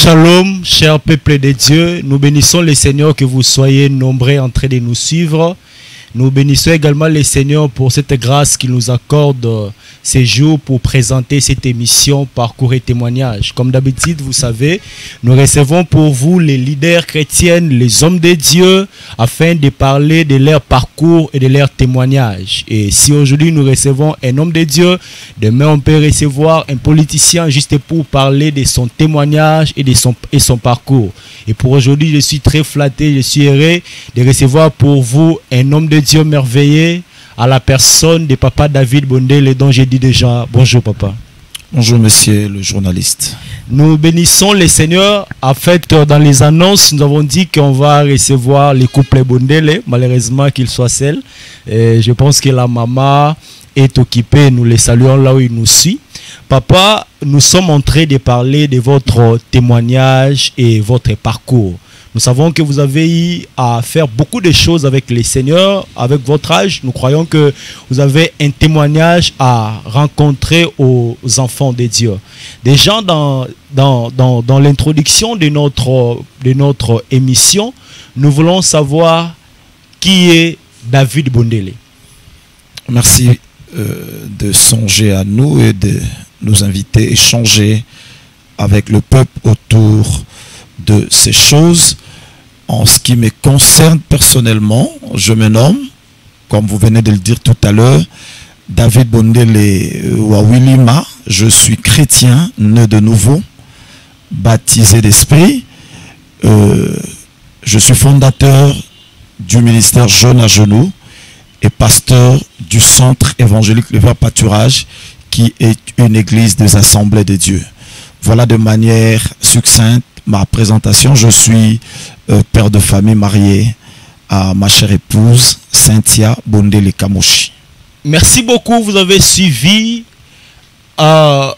Shalom, cher peuple de Dieu. Nous bénissons le Seigneur que vous soyez nombreux en train de nous suivre. Nous bénissons également le Seigneur pour cette grâce qu'il nous accorde ces jours pour présenter cette émission Parcours et témoignages. Comme d'habitude, vous savez, nous recevons pour vous les leaders chrétiens, les hommes de Dieu, afin de parler de leur parcours et de leur témoignages. Et si aujourd'hui nous recevons un homme de Dieu, demain on peut recevoir un politicien juste pour parler de son témoignage et de son parcours. Et pour aujourd'hui, je suis très flatté, je suis heureux de recevoir pour vous un homme de Dieu merveilleux, à la personne de Papa David Bondele, dont j'ai dit déjà bonjour papa. Bonjour monsieur le journaliste. Nous bénissons le Seigneur. En fait, dans les annonces, nous avons dit qu'on va recevoir les couples Bondele, malheureusement qu'ils soient seuls. Et je pense que la maman est occupée, nous les saluons là où il nous suit. Papa, nous sommes en train de parler de votre témoignage et votre parcours. Nous savons que vous avez eu à faire beaucoup de choses avec les seigneurs, avec votre âge. Nous croyons que vous avez un témoignage à rencontrer aux enfants de Dieu. Déjà dans l'introduction de notre émission, nous voulons savoir qui est David Bondele. Merci de songer à nous et de nous inviter à échanger avec le peuple autour de ces choses. En ce qui me concerne personnellement, je me nomme, comme vous venez de le dire tout à l'heure, David Bondele Wawilima. Je suis chrétien, né de nouveau, baptisé d'esprit. Je suis fondateur du ministère Jeunes à Genoux et pasteur du centre évangélique Le Vert Pâturage, qui est une église des Assemblées de Dieu. Voilà de manière succincte ma présentation. Je suis père de famille marié à ma chère épouse Cynthia Bondele Kamoshi. Merci beaucoup. Vous avez suivi la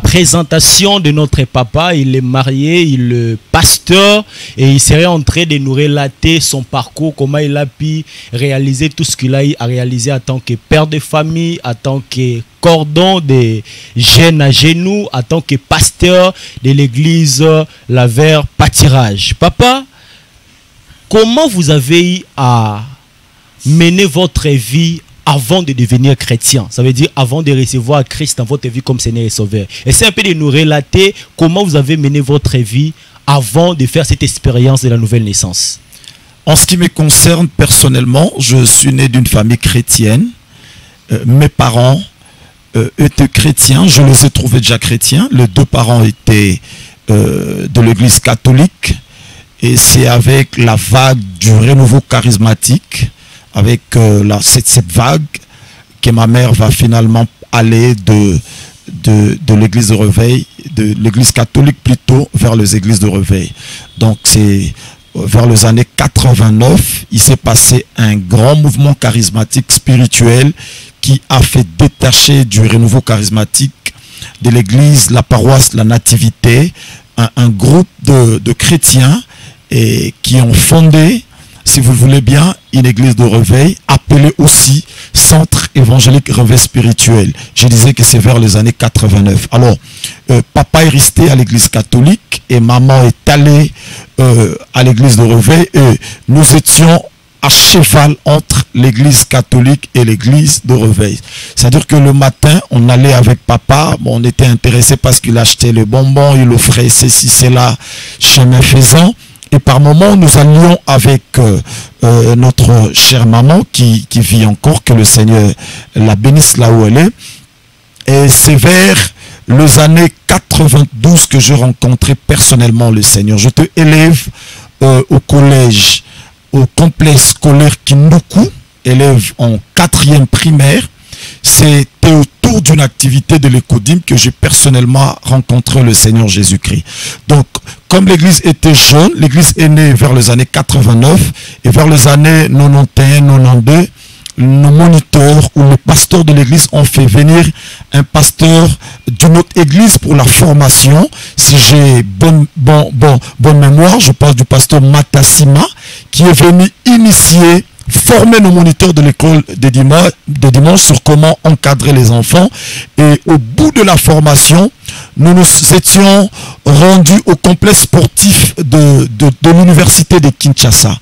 présentation de notre papa. Il est marié, il est pasteur et il serait en train de nous relater son parcours, comment il a pu réaliser tout ce qu'il a eu à réaliser en tant que père de famille, en tant que cordon des jeunes à genoux, en tant que pasteur de l'église La Vert Pâturage. Papa, comment vous avez eu à mener votre vie avant de devenir chrétien? Ça veut dire avant de recevoir Christ dans votre vie comme Seigneur et Sauveur. Essayez un peu de nous relater comment vous avez mené votre vie avant de faire cette expérience de la nouvelle naissance. En ce qui me concerne personnellement, je suis né d'une famille chrétienne. Mes parents étaient chrétiens, je les ai trouvés déjà chrétiens. Les deux parents étaient de l'église catholique. Et c'est avec la vague du renouveau charismatique, avec cette vague, que ma mère va finalement aller de l'église de réveil, de l'église catholique plutôt, vers les églises de réveil. Donc c'est vers les années 89, il s'est passé un grand mouvement charismatique spirituel qui a fait détacher du renouveau charismatique de l'église, la paroisse, la nativité, un groupe de chrétiens et qui ont fondé, si vous voulez bien, une église de réveil, appelée aussi Centre évangélique réveil spirituel. Je disais que c'est vers les années 89. Alors, papa est resté à l'église catholique et maman est allée à l'église de réveil et nous étions à cheval entre l'église catholique et l'église de réveil. C'est-à-dire que le matin, on allait avec papa, bon, on était intéressé parce qu'il achetait les bonbons, il offrait ceci, cela, chemin faisant. Et par moments, nous allions avec notre chère maman qui vit encore, que le Seigneur la bénisse là où elle est. Et c'est vers les années 92 que je rencontrais personnellement le Seigneur. J'étais élève au collège, au complexe scolaire Kinduku, élève en 4e primaire. C'était autour d'une activité de l'Écodim que j'ai personnellement rencontré le Seigneur Jésus-Christ. Donc, comme l'église était jeune, l'église est née vers les années 89 et vers les années 91, 92, nos moniteurs ou les pasteurs de l'église ont fait venir un pasteur d'une autre église pour la formation. Si j'ai bonne mémoire, je parle du pasteur Matassima qui est venu initier, former nos moniteurs de l'école de dimanche sur comment encadrer les enfants. Et au bout de la formation, nous nous étions rendus au complexe sportif de l'université de Kinshasa.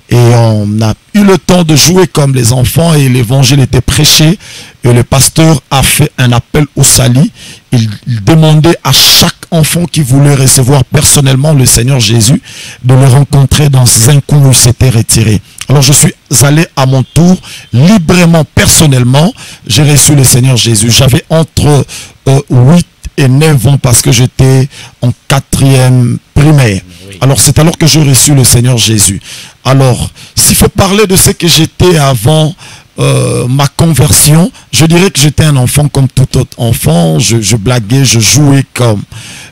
Et on a eu le temps de jouer comme les enfants et l'évangile était prêché. Et le pasteur a fait un appel au salut. Il demandait à chaque enfant qui voulait recevoir personnellement le Seigneur Jésus de le rencontrer dans un coin où il s'était retiré. Alors je suis allé à mon tour, librement, personnellement. J'ai reçu le Seigneur Jésus. J'avais entre 8 et 9 ans parce que j'étais en 4e primaire. Alors c'est alors que j'ai reçu le Seigneur Jésus. Alors, s'il faut parler de ce que j'étais avant ma conversion, je dirais que j'étais un enfant comme tout autre enfant. Je blaguais, je jouais comme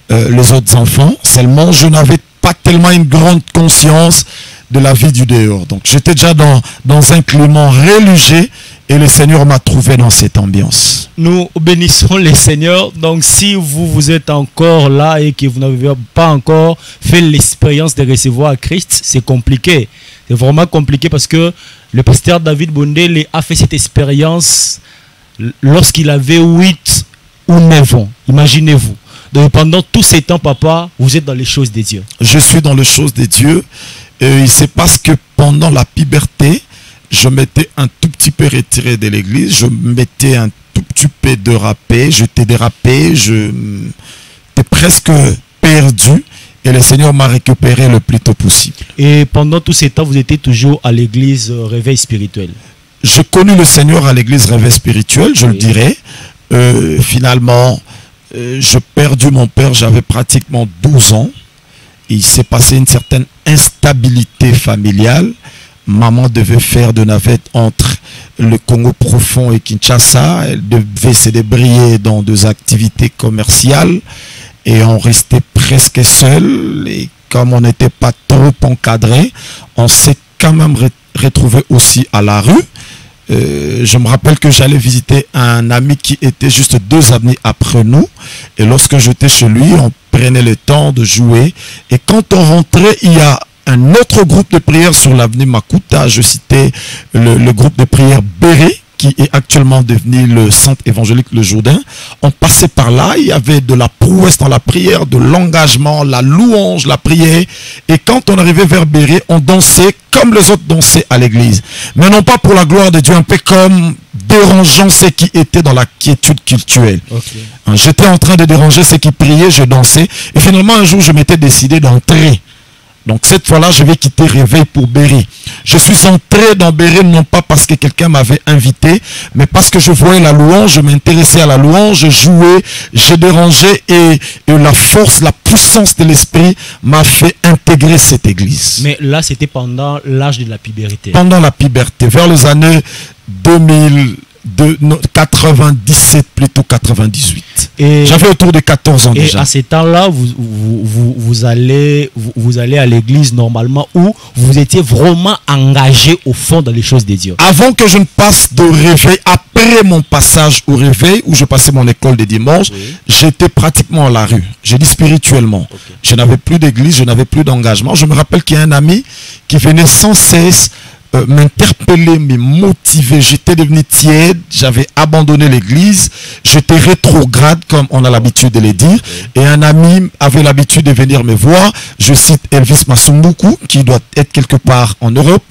les autres enfants. Seulement, je n'avais pas tellement une grande conscience de la vie du dehors. Donc j'étais déjà dans un climat religieux et le Seigneur m'a trouvé dans cette ambiance. Nous bénissons le Seigneur. Donc si vous êtes encore là et que vous n'avez pas encore fait l'expérience de recevoir Christ, c'est compliqué. C'est vraiment compliqué parce que le pasteur David Bondele a fait cette expérience lorsqu'il avait 8 ou 9 ans. Imaginez-vous. Donc pendant tous ces temps, papa, vous êtes dans les choses de Dieu. Je suis dans les choses de Dieu. Et c'est parce que pendant la puberté, je m'étais un tout petit peu retiré de l'église. Je m'étais un tout petit peu dérapé. J'étais dérapé. J'étais presque perdu. Et le Seigneur m'a récupéré le plus tôt possible. Et pendant tous ces temps, vous étiez toujours à l'église Réveil Spirituel? J'ai connu le Seigneur à l'église Réveil Spirituel, je le dirais. Finalement, j'ai perdu mon père, j'avais pratiquement 12 ans. Et il s'est passé une certaine instabilité familiale. Maman devait faire de navette entre le Congo profond et Kinshasa. Elle devait se débrouiller dans des activités commerciales. Et on restait presque seul. Et comme on n'était pas trop encadré, on s'est quand même retrouvé aussi à la rue. Je me rappelle que j'allais visiter un ami qui était juste 2 années après nous. Et lorsque j'étais chez lui, on prenait le temps de jouer. Et quand on rentrait, il y a un autre groupe de prière sur l'avenue Makuta. Je citais le groupe de prière Béré, qui est actuellement devenu le centre évangélique Le Jourdain. On passait par là, il y avait de la prouesse dans la prière, de l'engagement, la louange, la prière. Et quand on arrivait vers Béré, on dansait comme les autres dansaient à l'église. Mais non pas pour la gloire de Dieu, un peu comme dérangeant ceux qui étaient dans la quiétude culturelle. Okay. J'étais en train de déranger ceux qui priaient, je dansais. Et finalement, un jour, je m'étais décidé d'entrer. Donc cette fois-là, je vais quitter Réveil pour Béré. Je suis entré dans Béré non pas parce que quelqu'un m'avait invité, mais parce que je voyais la louange, je m'intéressais à la louange, je jouais, je dérangeais et la force, la puissance de l'esprit m'a fait intégrer cette église. Mais là, c'était pendant l'âge de la puberté. Pendant la puberté, vers les années 97, plutôt 98. J'avais autour de 14 ans déjà. Et à ce temps-là, vous allez à l'église normalement où vous étiez vraiment engagé au fond dans les choses de Dieu. Avant que je ne passe de Réveil, après mon passage au Réveil, où je passais mon école de dimanche, j'étais pratiquement à la rue. J'ai dit spirituellement. Je n'avais plus d'église, je n'avais plus d'engagement. Je me rappelle qu'il y a un ami qui venait sans cesse m'interpeller, me motiver. J'étais devenu tiède, j'avais abandonné l'église, j'étais rétrograde comme on a l'habitude de le dire. Et un ami avait l'habitude de venir me voir. Je cite Elvis Masumbuku, qui doit être quelque part en Europe.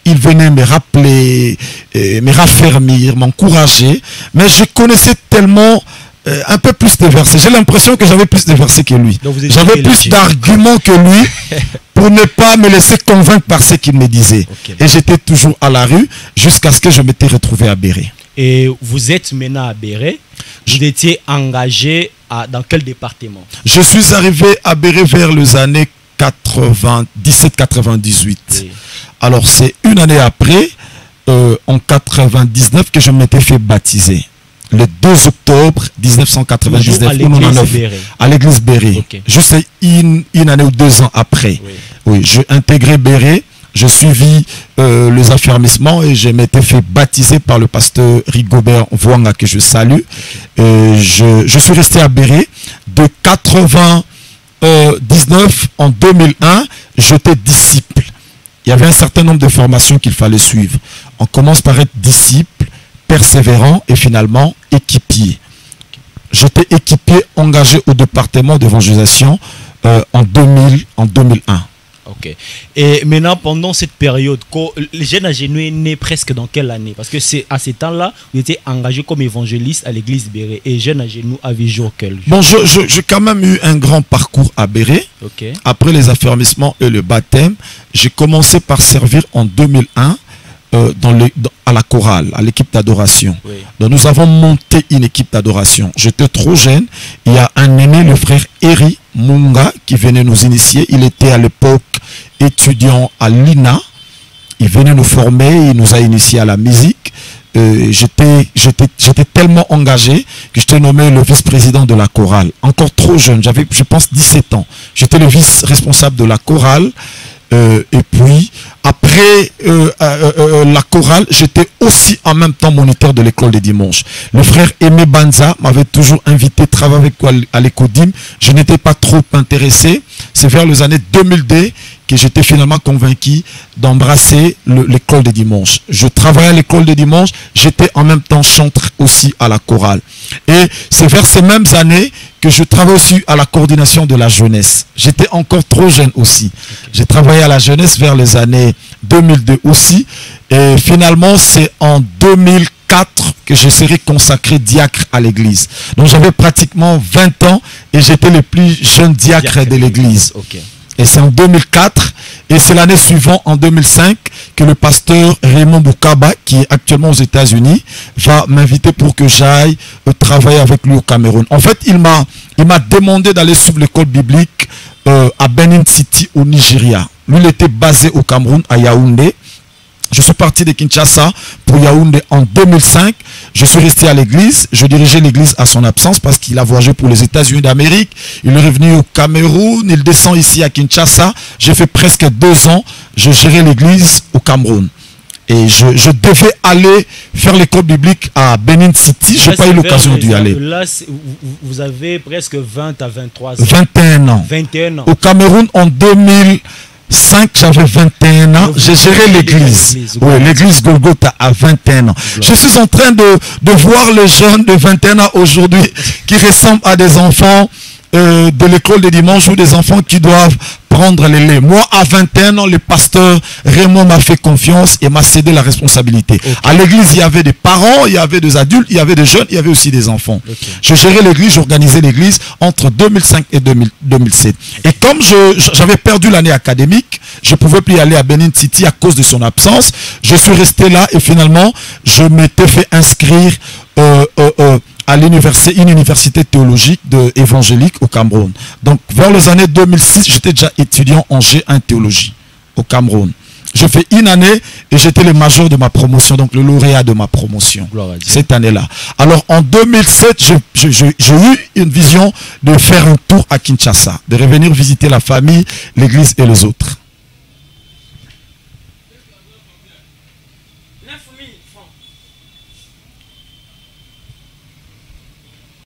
Il venait me rappeler, me raffermir, m'encourager. Mais je connaissais tellement un peu plus de versets. J'ai l'impression que j'avais plus de versets que lui. J'avais plus d'arguments que lui pour ne pas me laisser convaincre par ce qu'il me disait. Et j'étais toujours à la rue jusqu'à ce que je m'étais retrouvé à Béré. Et vous êtes maintenant à Béré. Vous étiez engagé dans quel département? Je suis arrivé à Béré vers les années 97-98. Alors c'est une année après, en 99, que je m'étais fait baptiser. Le 2 octobre 1999, à l'église Béré. Juste une année ou 2 ans après. Oui, j'ai intégré Béré, j'ai suivi les affermissements et je m'étais fait baptiser par le pasteur Rigobert Voanga, que je salue. Je suis resté à Béré de 99 en 2001, j'étais disciple. Il y avait un certain nombre de formations qu'il fallait suivre. On commence par être disciple, persévérant et finalement équipier. j'étais équipier engagé au département d'évangélisation en 2001. Ok. Et maintenant, pendant cette période, le jeune Agénou est né presque dans quelle année? Parce que c'est à ce temps-là, vous étiez engagé comme évangéliste à l'église Béret. Et jeune Agénou avait jour quel jour? Bon, j'ai quand même eu un grand parcours à Béret. Okay. Après les affermissements et le baptême, j'ai commencé par servir en 2001 à la chorale, à l'équipe d'adoration. Oui. Donc nous avons monté une équipe d'adoration. J'étais trop jeune. Il y a un aîné, le frère Eri Munga, qui venait nous initier. Il était à l'époque étudiant à l'INA. Il venait nous former, il nous a initiés à la musique. J'étais tellement engagé que j'étais nommé le vice-président de la chorale. Encore trop jeune, j'avais, je pense, 17 ans. J'étais le vice-responsable de la chorale. Et puis, après la chorale, j'étais aussi en même temps moniteur de l'école des dimanches. Le frère Aimé Banza m'avait toujours invité à travailler avec moi à l'Écodim. Je n'étais pas trop intéressé. C'est vers les années 2002 que j'étais finalement convaincu d'embrasser l'école des dimanches. Je travaillais à l'école des dimanches, j'étais en même temps chanteur aussi à la chorale. Et c'est vers ces mêmes années que je travaillais aussi à la coordination de la jeunesse. J'étais encore trop jeune aussi. J'ai travaillé à la jeunesse vers les années 2002 aussi. Et finalement, c'est en 2004 que je serai consacré diacre à l'église. Donc j'avais pratiquement 20 ans et j'étais le plus jeune diacre de l'église. Okay. Et c'est en 2004, et c'est l'année suivante, en 2005, que le pasteur Raymond Boukaba, qui est actuellement aux États-Unis, va m'inviter pour que j'aille travailler avec lui au Cameroun. En fait, il m'a demandé d'aller suivre l'école biblique à Benin City, au Nigeria. Lui, il était basé au Cameroun, à Yaoundé. Je suis parti de Kinshasa pour Yaoundé en 2005. Je suis resté à l'église. Je dirigeais l'église à son absence parce qu'il a voyagé pour les États-Unis d'Amérique. Il est revenu au Cameroun. Il descend ici à Kinshasa. J'ai fait presque 2 ans. Je gérais l'église au Cameroun. Et je devais aller faire l'école biblique à Benin City. Je n'ai pas eu l'occasion d'y aller. Là, vous avez presque 20 à 23 ans. 21 ans. 21 ans. Au Cameroun, en 2005, j'avais 21 ans. J'ai géré l'église. Oui, l'église Golgotha à 21 ans. Je suis en train de voir les jeunes de 21 ans aujourd'hui qui ressemblent à des enfants de l'école des dimanches ou des enfants qui doivent prendre les laits. Moi, à 21 ans, le pasteur Raymond m'a fait confiance et m'a cédé la responsabilité. Okay. À l'église, il y avait des parents, il y avait des adultes, il y avait des jeunes, il y avait aussi des enfants. Okay. Je gérais l'église, j'organisais l'église entre 2005 et 2007. Et comme j'avais perdu l'année académique, je ne pouvais plus y aller à Benin City à cause de son absence. Je suis resté là et finalement, je m'étais fait inscrire à une université théologique évangélique au Cameroun. Donc, vers les années 2006, j'étais déjà étudiant en G1 théologie au Cameroun. J'ai fait une année et j'étais le major de ma promotion, donc le lauréat de ma promotion, cette année-là. Alors, en 2007, j'ai eu une vision de faire un tour à Kinshasa, de revenir visiter la famille, l'église et les autres.